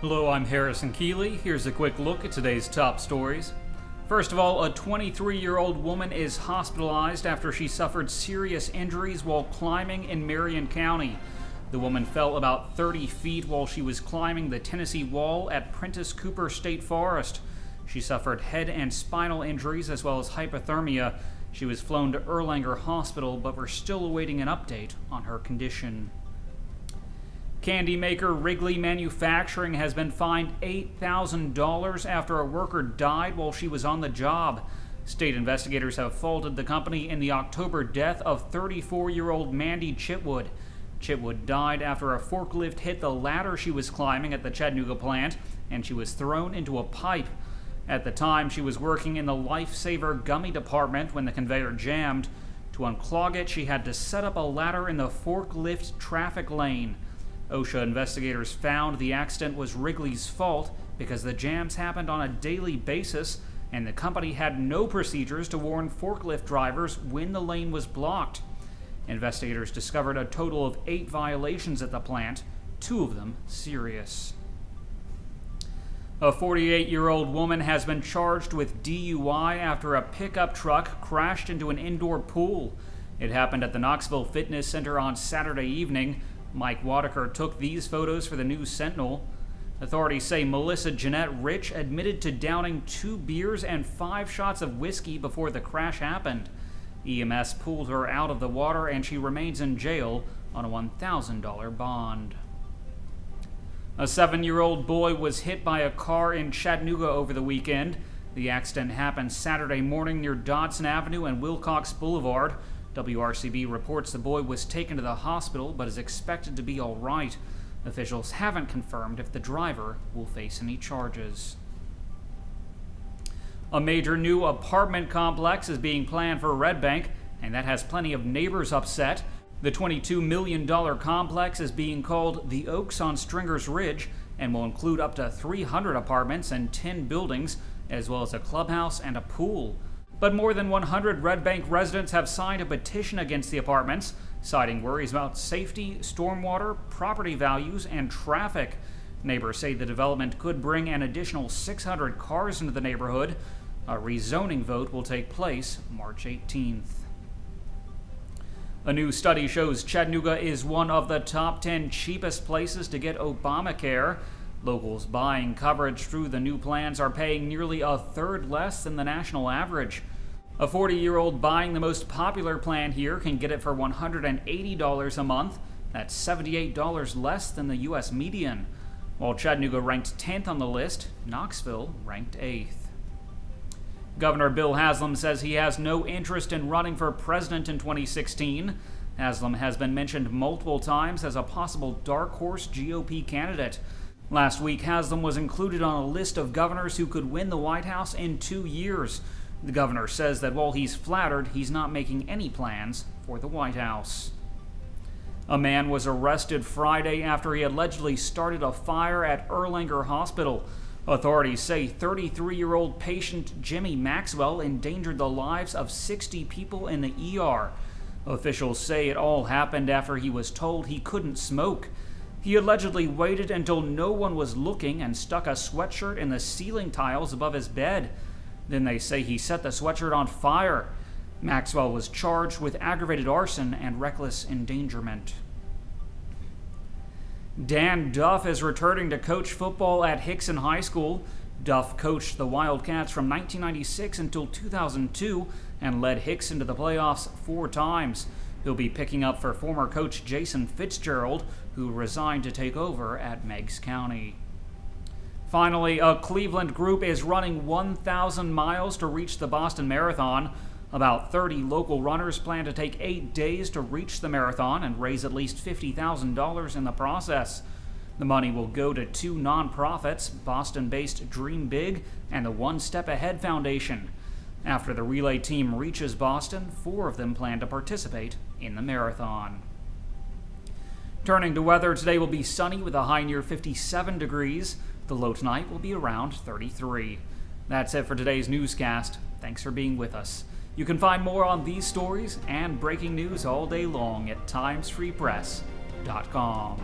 Hello, I'm Harrison Keeley. Here's a quick look at today's top stories. First of all, a 23-year-old woman is hospitalized after she suffered serious injuries while climbing in Marion County. The woman fell about 30 feet while she was climbing the Tennessee wall at Prentice-Cooper State Forest. She suffered head and spinal injuries as well as hypothermia. She was flown to Erlanger Hospital, but we're still awaiting an update on her condition. Candy maker Wrigley Manufacturing has been fined $8,000 after a worker died while she was on the job. State investigators have faulted the company in the October death of 34-year-old Mandie Chitwood. Chitwood died after a forklift hit the ladder she was climbing at the Chattanooga plant, and she was thrown into a pipe. At the time, she was working in the Life Saver Gummie Department when the conveyor jammed. To unclog it, she had to set up a ladder in the forklift traffic lane. OSHA investigators found the accident was Wrigley's fault because the jams happened on a daily basis and the company had no procedures to warn forklift drivers when the lane was blocked. Investigators discovered a total of 8 violations at the plant, 2 of them serious. A 48-year-old woman has been charged with DUI after a pickup truck crashed into an indoor pool. It happened at the Knoxville Fitness Center on Saturday evening. Mike Wadaker took these photos for the News Sentinel. Authorities say Melissa Jeanette Rich admitted to downing 2 beers and 5 shots of whiskey before the crash happened. EMS pulled her out of the water and she remains in jail on a $1,000 bond. A 7-year-old boy was hit by a car in Chattanooga over the weekend. The accident happened Saturday morning near Dodson Avenue and Wilcox Boulevard. WRCB reports the boy was taken to the hospital but is expected to be all right. Officials haven't confirmed if the driver will face any charges. A major new apartment complex is being planned for Red Bank, and that has plenty of neighbors upset. The $22 million complex is being called the Oaks on Stringer's Ridge and will include up to 300 apartments and 10 buildings, as well as a clubhouse and a pool. But more than 100 Red Bank residents have signed a petition against the apartments, citing worries about safety, stormwater, property values, and traffic. Neighbors say the development could bring an additional 600 cars into the neighborhood. A rezoning vote will take place March 18th. A new study shows Chattanooga is one of the top 10 cheapest places to get Obamacare. Locals buying coverage through the new plans are paying nearly a third less than the national average. A 40-year-old buying the most popular plan here can get it for $180 a month. That's $78 less than the U.S. median. While Chattanooga ranked 10th on the list, Knoxville ranked 8th. Governor Bill Haslam says he has no interest in running for president in 2016. Haslam has been mentioned multiple times as a possible dark horse GOP candidate. Last week, Haslam was included on a list of governors who could win the White House in 2 years. The governor says that while he's flattered, he's not making any plans for the White House. A man was arrested Friday after he allegedly started a fire at Erlanger Hospital. Authorities say 33-year-old patient Jimmy Maxwell endangered the lives of 60 people in the ER. Officials say it all happened after he was told he couldn't smoke. He allegedly waited until no one was looking and stuck a sweatshirt in the ceiling tiles above his bed. Then they say he set the sweatshirt on fire. Maxwell was charged with aggravated arson and reckless endangerment. Dan Duff is returning to coach football at Hickson High School. Duff coached the Wildcats from 1996 until 2002 and led Hickson to the playoffs 4 times. He'll be picking up for former coach Jason Fitzgerald, who resigned to take over at Meigs County. Finally, a Cleveland group is running 1,000 miles to reach the Boston Marathon. About 30 local runners plan to take 8 days to reach the marathon and raise at least $50,000 in the process. The money will go to 2 nonprofits, Boston-based Dream Big and the One Step Ahead Foundation. After the relay team reaches Boston, 4 of them plan to participate in the marathon. Turning to weather, today will be sunny with a high near 57 degrees. The low tonight will be around 33. That's it for today's newscast. Thanks for being with us. You can find more on these stories and breaking news all day long at timesfreepress.com.